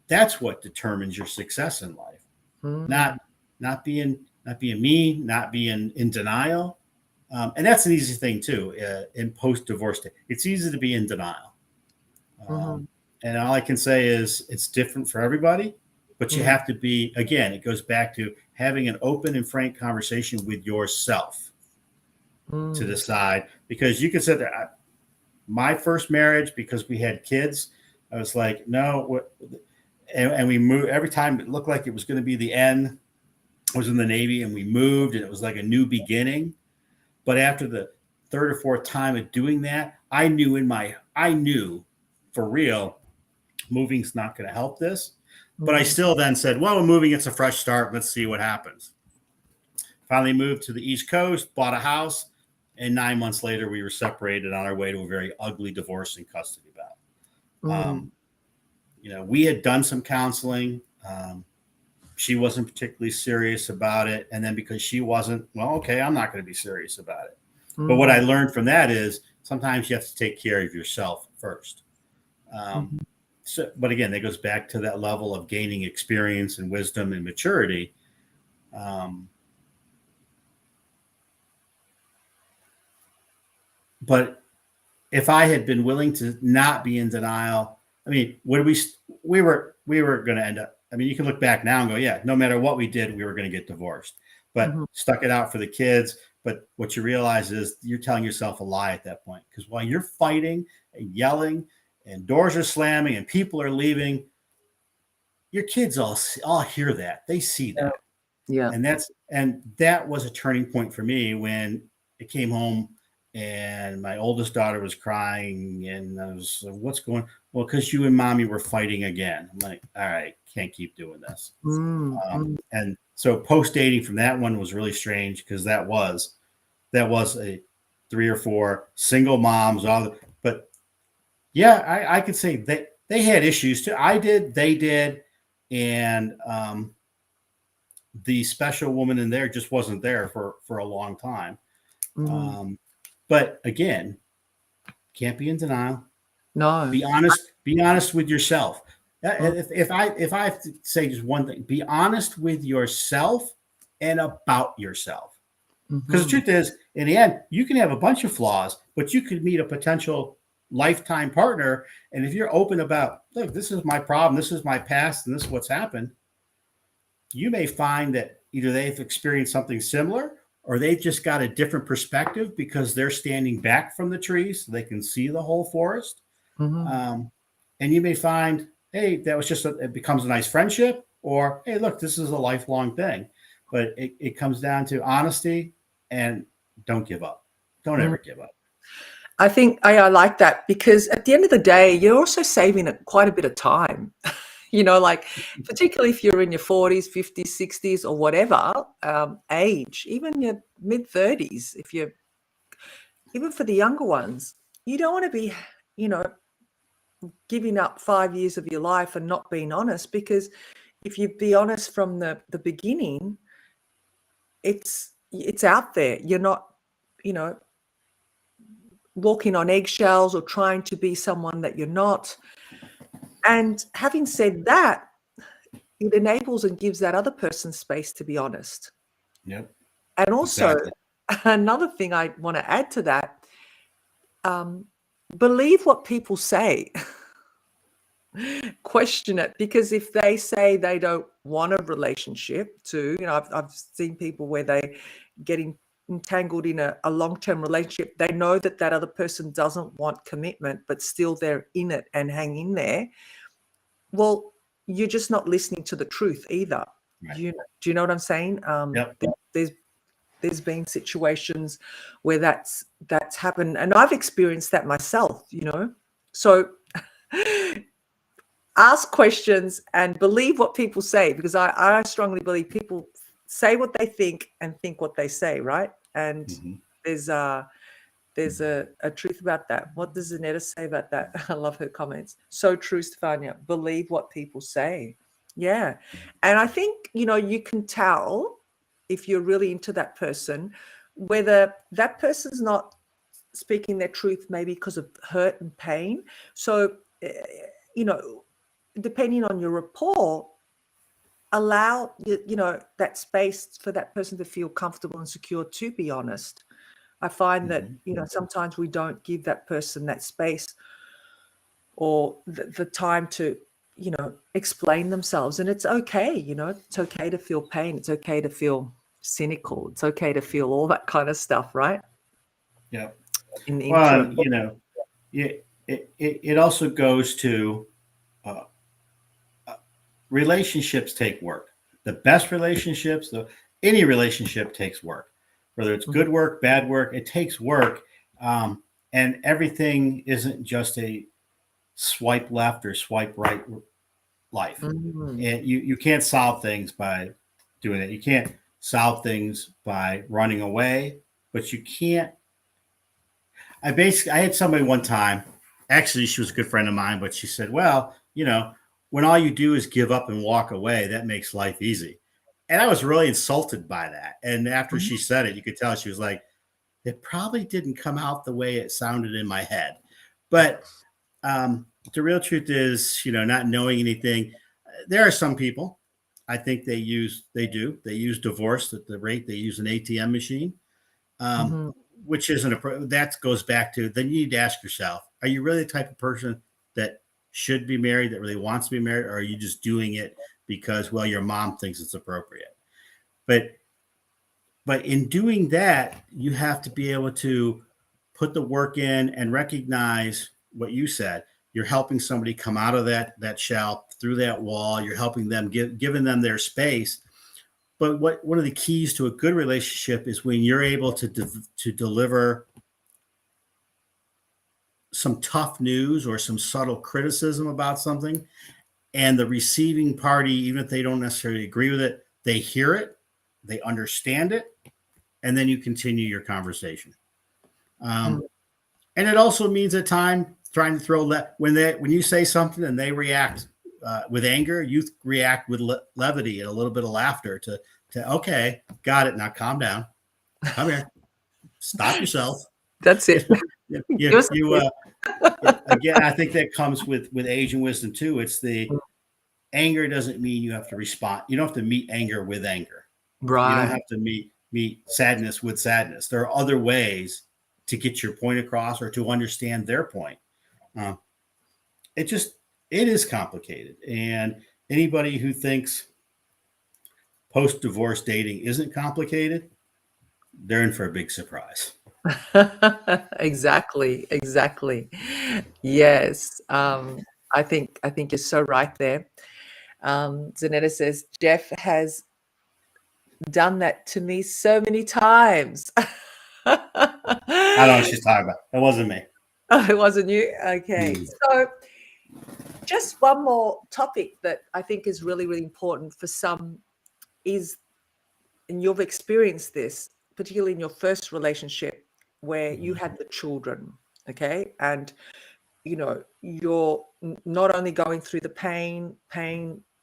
that's what determines your success in life. Not being mean, not being in denial. And that's an easy thing too, in post-divorce. It's easy to be in denial. And all I can say is it's different for everybody, but you have to be, again, it goes back to having an open and frank conversation with yourself to decide, because you could say that my first marriage, because we had kids, I was like, no, and we moved every time. It looked like it was going to be the end. I was in the Navy and we moved, and it was like a new beginning. But after the third or fourth time of doing that, I knew for real, moving's not going to help this. But I still then said, well, moving, it's a fresh start. Let's see what happens. Finally moved to the East Coast, bought a house, and 9 months later, we were separated on our way to a very ugly divorce and custody battle. We had done some counseling. She wasn't particularly serious about it. And then because she wasn't, well, okay, I'm not going to be serious about it. But what I learned from that is sometimes you have to take care of yourself first. But again, that goes back to that level of gaining experience and wisdom and maturity. But if I had been willing to not be in denial, I mean, we were going to end up, I mean, you can look back now and go, yeah, no matter what we did, we were going to get divorced, but stuck it out for the kids. But what you realize is you're telling yourself a lie at that point, because while you're fighting and yelling and doors are slamming and people are leaving, your kids all hear that. They see that. Yeah. And that was a turning point for me when it came home and my oldest daughter was crying, and I was like, what's going on? Well, because you and mommy were fighting again. I'm like, all right, can't keep doing this. And so post dating from that one was really strange, because that was a 3 or 4 single moms. But yeah, I could say they had issues too. I did, they did. And the special woman in there just wasn't there for a long time. But again, can't be in denial. No. Be honest. Be honest with yourself. If I have to say just one thing, be honest with yourself and about yourself. Because the truth is, in the end, you can have a bunch of flaws, but you could meet a potential lifetime partner. And if you're open about, look, this is my problem, this is my past, and this is what's happened, you may find that either they've experienced something similar or they've just got a different perspective because they're standing back from the trees so they can see the whole forest. And you may find, hey, that was just, it becomes a nice friendship, or, hey, look, this is a lifelong thing. But it comes down to honesty and don't give up. Don't ever give up. I think I like that, because at the end of the day, you're also saving quite a bit of time. Like particularly if you're in your 40s, 50s, 60s, or whatever age, even your mid 30s, even for the younger ones, you don't want to be, giving up 5 years of your life and not being honest, because if you be honest from the beginning, it's out there. You're not, walking on eggshells or trying to be someone that you're not. And having said that, it enables and gives that other person space to be honest. Yep. And also, Exactly. another thing I want to add to that, believe what people say. Question it, because if they say they don't want a relationship too, I've seen people where they getting entangled in a long-term relationship. They know that other person doesn't want commitment, but still they're in it and hang in there. Well, you're just not listening to the truth either. Right. Do you know what I'm saying? Yep. There's been situations where that's happened, and I've experienced that myself. So ask questions and believe what people say, because I strongly believe people say what they think and think what they say, right? And there's a truth about that. What does Zanetta say about that? I love her comments. So true, Stefania. Believe what people say. Yeah. And I think, you can tell if you're really into that person, whether that person's not speaking their truth, maybe because of hurt and pain. So, depending on your rapport, allow, that space for that person to feel comfortable and secure to be honest. I find that, sometimes we don't give that person that space or the time to, explain themselves. And it's okay, it's okay to feel pain. It's okay to feel cynical. It's okay to feel all that kind of stuff, right? Yeah. In the Well, interim. it also goes to relationships take work. The best relationships, any relationship takes work. Whether it's good work, bad work, it takes work. And everything isn't just a swipe left or swipe right life. And you can't solve things by doing it. You can't solve things by running away, but you can't. I had somebody one time, actually, she was a good friend of mine, but she said, well, when all you do is give up and walk away, that makes life easy. And I was really insulted by that. And after she said it, you could tell she was like, it probably didn't come out the way it sounded in my head. But the real truth is, not knowing anything. There are some people, I think they use divorce at the rate they use an ATM machine, which isn't that goes back to, then you need to ask yourself, are you really the type of person that should be married, that really wants to be married, or are you just doing it because, well, your mom thinks it's appropriate? But in doing that, you have to be able to put the work in and recognize what you said. You're helping somebody come out of that shell, through that wall. You're helping them, giving them their space. But one of the keys to a good relationship is when you're able to deliver some tough news or some subtle criticism about something, and the receiving party, even if they don't necessarily agree with it, they hear it, they understand it, and then you continue your conversation. And it also means at times trying to throw when you say something and they react with anger, you react with levity and a little bit of laughter to okay, got it, now calm down, come here, stop yourself. That's it. You, Just you, it. again, I think that comes with age and wisdom too. It's the anger doesn't mean you have to respond. You don't have to meet anger with anger. You don't Right. have to meet sadness with sadness. There are other ways to get your point across or to understand their point. Uh, it just it is complicated, and anybody who thinks post-divorce dating isn't complicated, they're in for a big surprise. Exactly, exactly. Yes, I think you're so right there. Zanetta says, "Jeff has done that to me so many times." I don't know what she's talking about. It wasn't me. Oh, it wasn't you? Okay. Hmm. So just one more topic that I think is really, really important for some is, and you've experienced this, particularly in your first relationship where you had the children, okay? And you're not only going through the pain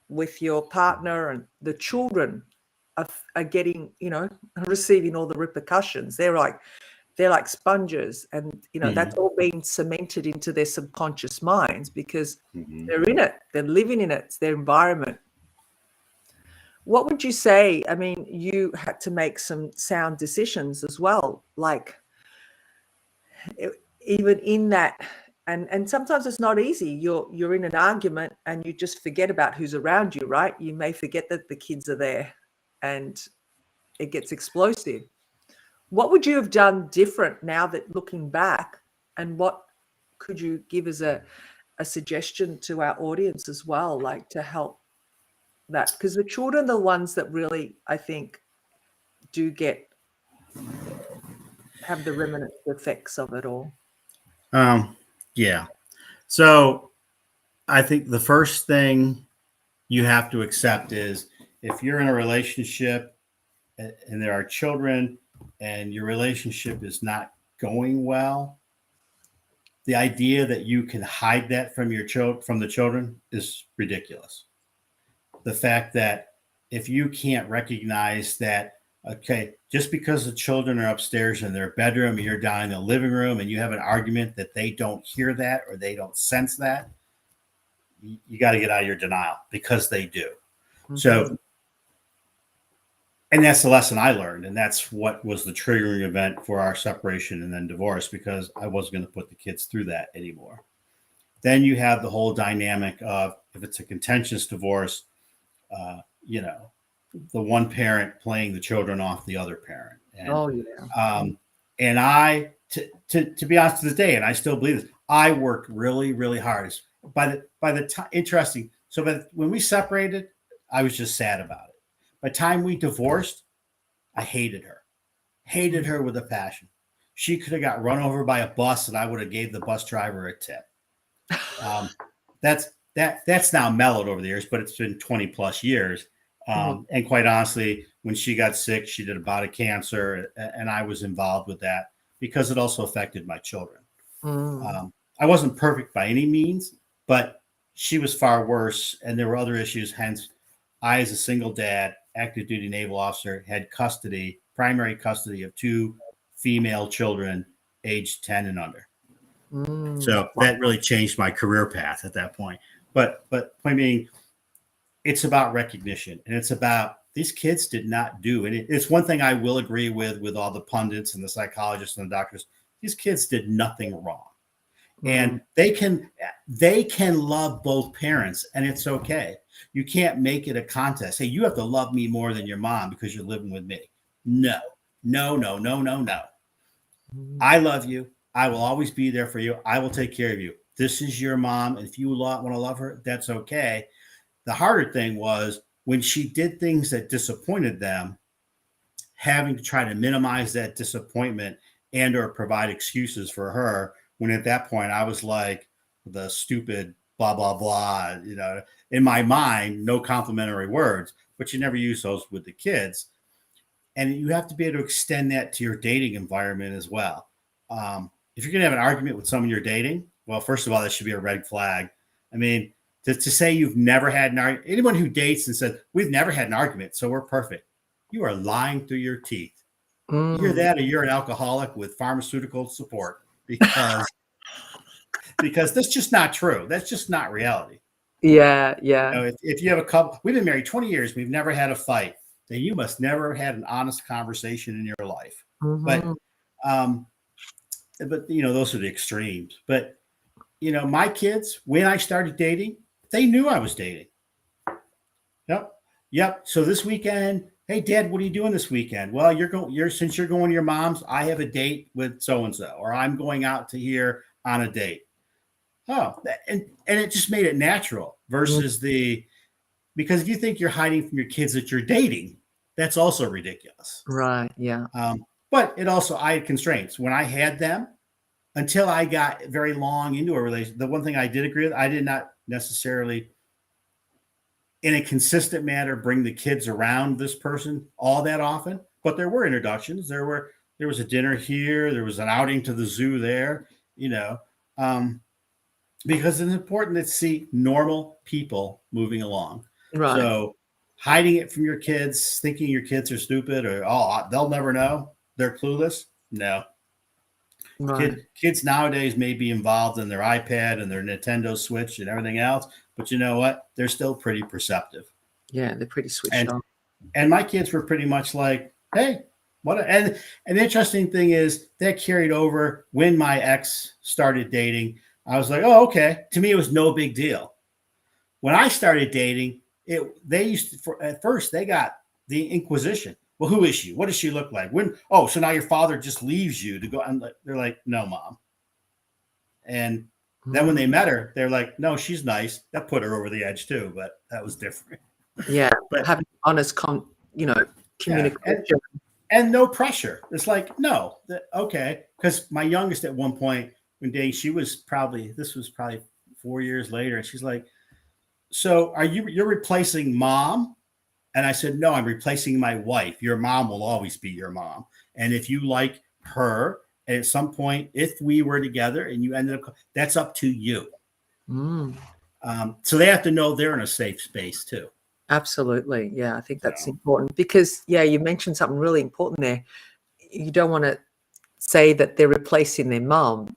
with your partner, and the children are getting, receiving all the repercussions. They're like sponges, and Hmm. that's all being cemented into their subconscious minds because Hmm. they're in it, they're living in it, it's their environment. What would you say? I mean, you had to make some sound decisions as well, like even in that, and sometimes it's not easy. You're in an argument and you just forget about who's around you, right? You may forget that the kids are there, and it gets explosive. What would you have done different now that looking back, and what could you give as a suggestion to our audience as well, like to help that? Because the children are the ones that really, I think, do have the remnant effects of it all. Yeah. So I think the first thing you have to accept is if you're in a relationship and there are children and your relationship is not going well, the idea that you can hide that from from the children is ridiculous. The fact that if you can't recognize that, okay, just because the children are upstairs in their bedroom and you're down in the living room and you have an argument that they don't hear that or they don't sense that, you got to get out of your denial because they do. Mhm. So, and that's the lesson I learned. And that's what was the triggering event for our separation and then divorce, because I wasn't going to put the kids through that anymore. Then you have the whole dynamic of if it's a contentious divorce, uh, you know, the one parent playing the children off the other parent. Oh, yeah. Um, and to be honest, to this day, and I still believe this, I worked really, really hard. By the time, interesting. So, when we separated, I was just sad about it. By the time we divorced, I hated her with a passion. She could have got run over by a bus, and I would have gave the bus driver a tip. Um, that's now mellowed over the years, but it's been 20 plus years. Mhm. And quite honestly, when she got sick, she did a bout of cancer, and I was involved with that because it also affected my children. Mm. I wasn't perfect by any means, but she was far worse, and there were other issues. Hence, I, as a single dad, active duty naval officer, had primary custody of two female children aged 10 and under. Mm. So that really changed my career path at that point. But I mean, it's about recognition, and it's about these kids did not do it. It's one thing I will agree with all the pundits and the psychologists and the doctors. These kids did nothing wrong, Mm. and they can love both parents, and it's okay. You can't make it a contest. Hey, you have to love me more than your mom because you're living with me. No, no, no, no, no, no. Mm. I love you. I will always be there for you. I will take care of you. This is your mom. And if you want to love her, that's okay. The harder thing was when she did things that disappointed them, having to try to minimize that disappointment and or provide excuses for her, when at that point I was like the stupid blah blah blah, in my mind, no complimentary words, but you never use those with the kids. And you have to be able to extend that to your dating environment as well. If you're going to have an argument with someone you're dating, well, first of all, that should be a red flag. I mean, to say you've never had an argument, anyone who dates and says, we've never had an argument, so we're perfect, you are lying through your teeth. You're Mm. that or you're an alcoholic with pharmaceutical support because that's just not true. That's just not reality. Yeah, You yeah. know, if you have a couple, we've been married 20 years, we've never had a fight, then you must never have had an honest conversation in your life. But, Mhm. um, but you know, those are the extremes. But you know, my kids, when I started dating, they knew I was dating. Yep. Yep. So this weekend, hey Dad, what are you doing this weekend? Well, since you're going to your mom's, I have a date with so and so, or I'm going out to here on a date. Oh, and it just made it natural Mm. versus because if you think you're hiding from your kids that you're dating, that's also ridiculous. Right, yeah. But I had constraints when I had them until I got very long into a relationship. The one thing I did agree with, I did not necessarily in a consistent manner bring the kids around this person all that often, but there were introductions. There was a dinner here, there was an outing to the zoo there, you know, um, because it's important to see normal people moving along. Right, So hiding it from your kids, thinking your kids are stupid or they'll never know, they're clueless. No. right. Kids nowadays may be involved in their iPad and their Nintendo Switch and everything else, but you know what? They're still pretty perceptive. Yeah, they're pretty switched And on. and my kids were pretty much like, hey, and the interesting thing is that carried over when my ex started dating. I was like, oh, okay. To me, it was no big deal. When I started dating, they used to, at first they got the Inquisition. Well, who is she? What does she look like? So now your father just leaves you to go. And they're like, no, mom. And then when Mm. they met her, they're like, no, she's nice. That put her over the edge too, but that was different. Yeah, But having honest yeah, communication. and no pressure. It's like, no, okay. Because my youngest at one point when dating, this was probably 4 years later. And she's like, so you're replacing mom? And I said, no, I'm replacing my wife. Your mom will always be your mom. And if you like her, and at some point, if we were together and you ended up, that's up to you. Mm. So they have to know they're in a safe space too. Absolutely. Yeah, I think that's So important because, yeah, you mentioned something really important there. You don't want to say that they're replacing their mom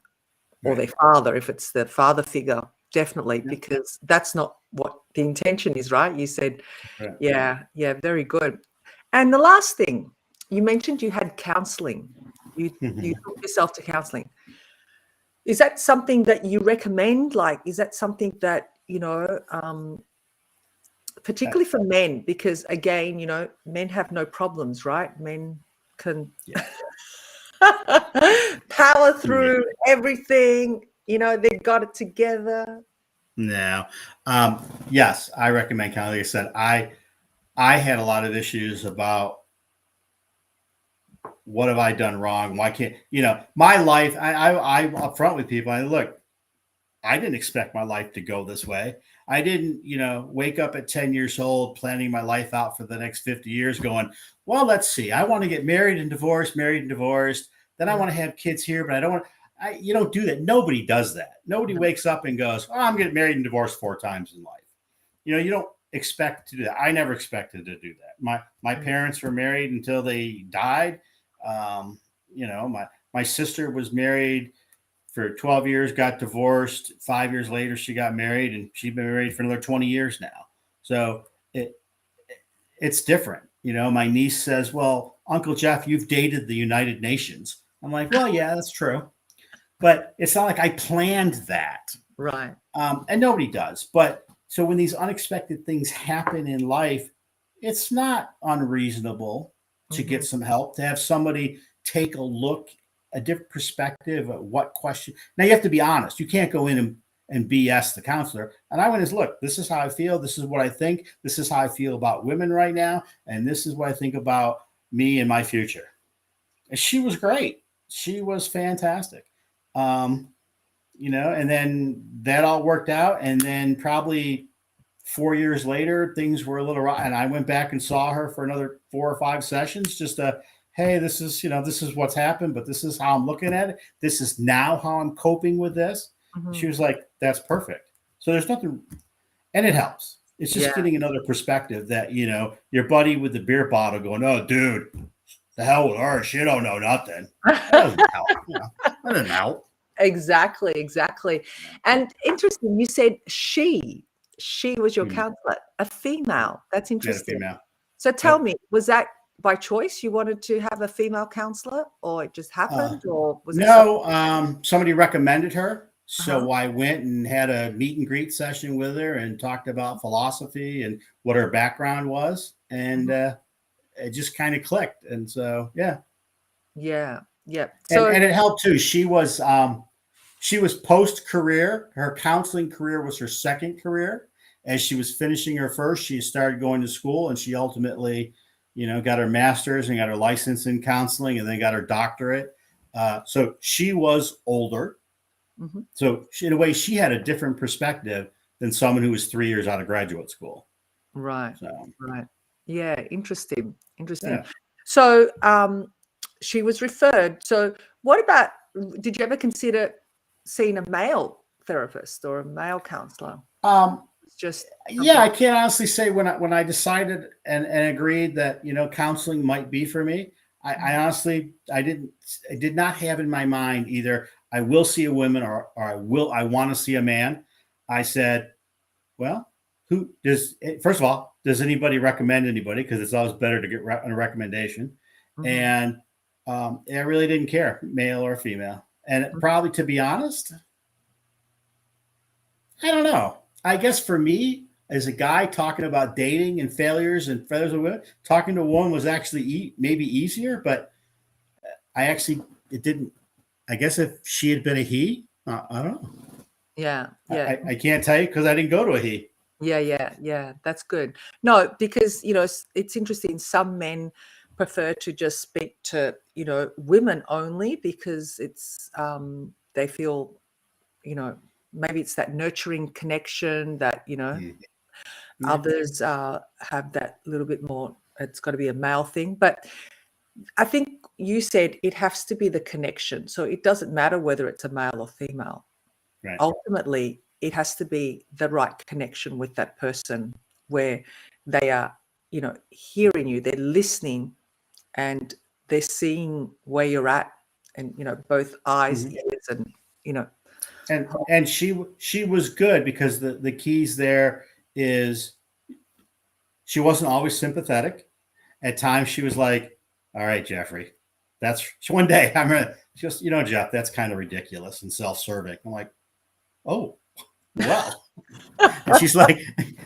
or right. their father if it's the father figure, definitely, Yeah. because that's not what the intention is, right? You said, Right. yeah, yeah, very good. And the last thing, you mentioned you had counseling. You Mhm. took yourself to counseling. Is that something that you recommend? Like, is that something that, particularly for men, because again, men have no problems, right? Men can Yeah. power Yeah. through everything. They got it together. No. Yes, I recommend kind of like I said, I had a lot of issues about what have I done wrong? Why can't my life? I upfront with people. Look, I didn't expect my life to go this way. I didn't, wake up at 10 years old planning my life out for the next 50 years, going, well, let's see. I want to get married and divorced, married and divorced. Then I Mm, want to have kids here, but I don't want. You don't do that. Nobody does that. Nobody no. wakes up and goes, "Oh, I'm getting married and divorced 4 times in life." You don't expect to do that. I never expected to do that. My Mm, parents were married until they died. My sister was married for 12 years, got divorced. 5 years later, she got married, and she's been married for another 20 years now. So it's different. My niece says, well, Uncle Jeff, you've dated the United Nations. I'm like, well, yeah, that's true. But it's not like I planned that. Right. And nobody does. But so when these unexpected things happen in life, it's not unreasonable to Hmm. get some help, to have somebody take a look, a different perspective of what question. Now you have to be honest. You can't go in and BS the counselor. And I went as, look, this is how I feel. This is what I think. This is how I feel about women right now. And this is what I think about me and my future. And she was great. She was fantastic. Um, and then that all worked out. And then probably 4 years later, things were a little raw. And I went back and saw her for another 4 or 5 sessions just to, hey, this is what's happened, but this is how I'm looking at it. This is now how I'm coping with this. Hmm. She was like, that's perfect. So there's nothing, and it helps. It's just Yeah. getting another perspective that, your buddy with the beer bottle going, oh, dude, the hell with her. She don't know nothing. That doesn't help. That doesn't help. Exactly. And interesting, you said she was your counselor, a female. That's Yeah, the interesting. female. So tell me, was that by choice? You wanted to have a female counselor, or it just happened, or was it No, somebody recommended her. So Uh-huh. I went and had a meet and greet session with her and talked about philosophy and what her background was. And it just kind of clicked. And so, yeah. Yeah. And it helped too. She was post career. Her counseling career was her second career. As she was finishing her first, she started going to school, and she ultimately, got her master's and got her license in counseling, and then got her doctorate. So she was older. Mhm. So in a way, she had a different perspective than someone who was 3 years out of graduate school. Right. So Right. Yeah. Interesting. yeah. So she was referred. So what about, did you ever consider seeing a male therapist or a male counselor? It's just Yeah, I can't honestly say when I decided and agreed that counseling might be for me. I honestly I did not have in my mind either I will see a woman or I want to see a man. I said, well, who does first of all, does anybody recommend anybody? Because it's always better to get a recommendation. Mhm. And I really didn't care, male or female. And probably, to be honest, I don't know. I guess for me, as a guy talking about dating and failures of women, talking to a woman was actually maybe easier. But it didn't. I guess if she had been a he, I don't know. Yeah. I can't tell you because I didn't go to a he. Yeah. That's good. No, because it's interesting. Some men prefer to just speak to women only because it's they feel maybe it's that nurturing connection that others have that little bit more. It's got to be a male thing, but I think you said it has to be the connection. So it doesn't matter whether it's a male or female. Right. Ultimately, it has to be the right connection with that person where they are, hearing you, they're listening, and they're seeing where you're at, and both eyes, ears, and And she was good because the keys there is she wasn't always sympathetic. At times she was like, all right, Jeffrey, that's one day I'm gonna just, Jeff, that's kind of ridiculous and self-serving. I'm like, oh, well. And she's like,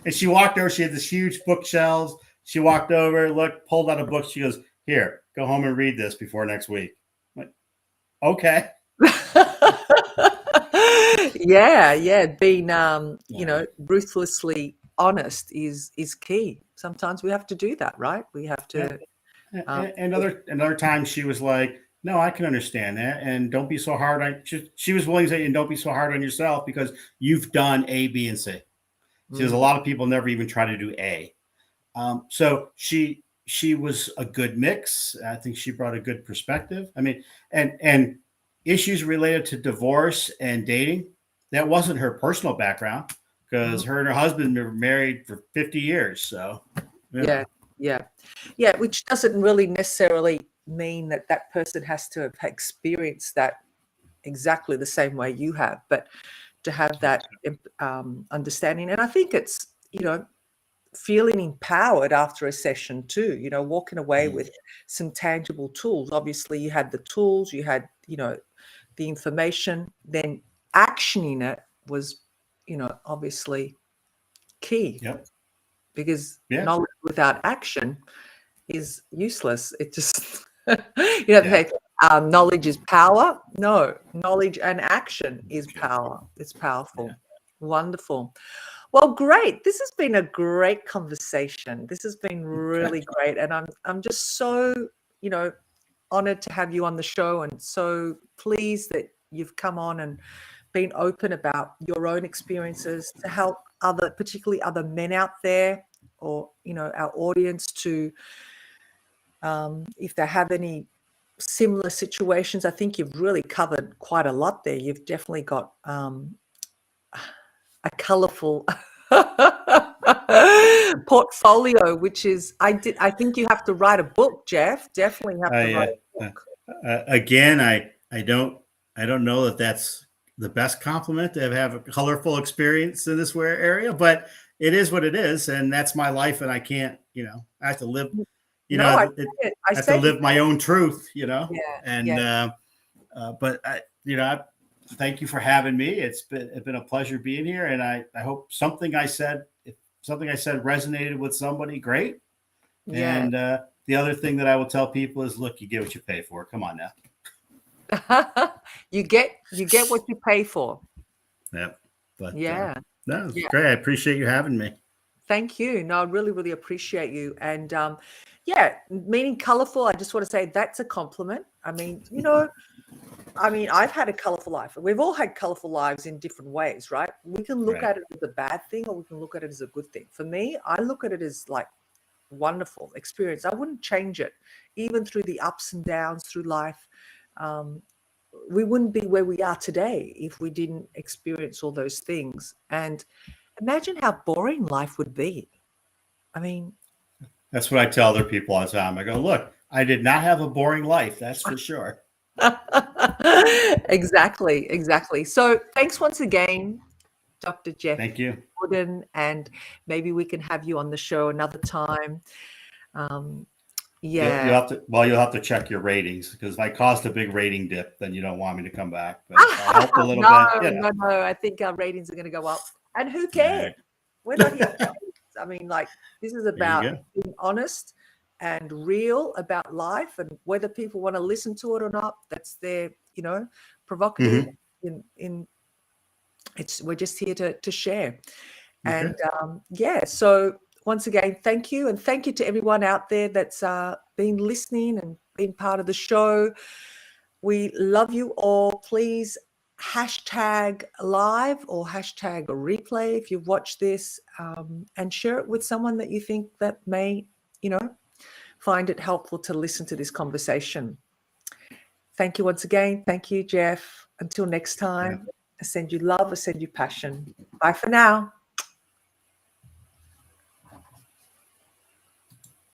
and she walked over, she had this huge bookshelves. She walked over, pulled out a book. She goes, here, go home and read this before next week. I'm like, okay. Yeah. Being ruthlessly honest is key. Sometimes we have to do that, right? We have to. And another time she was like, no, I can understand that, and don't be so hard on. She was willing to say, and don't be so hard on yourself because you've done A, B, and C. There's a lot of people never even try to do A. So she was a good mix. I think she brought a good perspective. I mean, and issues related to divorce and dating, that wasn't her personal background because her and her husband were married for 50 years. So Yeah, which doesn't really necessarily mean that that person has to have experienced that exactly the same way you have, but to have that understanding. And I think it's, feeling empowered after a session too, walking away with some tangible tools. Obviously, you had the tools, you had, the information, then actioning it was, obviously key. Yep. Because Yeah. knowledge without action is useless. It just, knowledge is power. No, knowledge and action is power. It's powerful. Yeah. Wonderful. Well, great. This has been a great conversation. This has been really great. And I'm just so, honored to have you on the show, and so pleased that you've come on and been open about your own experiences to help particularly other men out there, or, our audience to, if they have any similar situations. I think you've really covered quite a lot there. You've definitely got a colorful portfolio, which is I think you have to write a book, Jeff. Definitely have to write a Uh, book. again, I don't know that that's the best compliment to have a colorful experience in this wear area, but it is what it is, and that's my life, and I can't, I have to live, No, I say it. I I have to say live it. my own truth, Yeah, and yeah. but thank you for having me. It's been a pleasure being here, and I hope if something I said resonated with somebody, great. Yeah. And the other thing that I will tell people is, look, you get what you pay for. Come on now. You get what you pay for. Yeah. But Yeah. no, it's Yeah. great. I appreciate you having me. Thank you. No, I really, really appreciate you. And yeah, meaning colorful, I just want to say that's a compliment. I mean, I've had a colorful life. We've all had colorful lives in different ways, right? We can look Right. at it as a bad thing or we can look at it as a good thing. For me, I look at it as like wonderful experience. I wouldn't change it, even through the ups and downs through life. We wouldn't be where we are today if we didn't experience all those things. And imagine how boring life would be. I mean, That's what I tell other people all the time. I go, look, I did not have a boring life. That's for sure. exactly. So thanks once again, Dr. Jeff Thank you. Gordon, and maybe we can have you on the show another time. You'll Yeah. you'll have to check your ratings, because if I caused a big rating dip, then you don't want me to come back. But if I help a little bit, No. I think our ratings are going to go up. And who All cares? right. We're not here. I mean, like, this is There you about go. being honest and real about life, and whether people want to listen to it or not, that's their, provocative. In we're just here to share. Okay. And so once again, thank you. And thank you to everyone out there that's been listening and been part of the show. We love you all. Please hashtag live or hashtag replay if you've watched this, and share it with someone that you think that may, find it helpful to listen to this conversation. Thank you once again. Thank you, Jeff. Until next time, I send you love, I send you passion. Bye for now.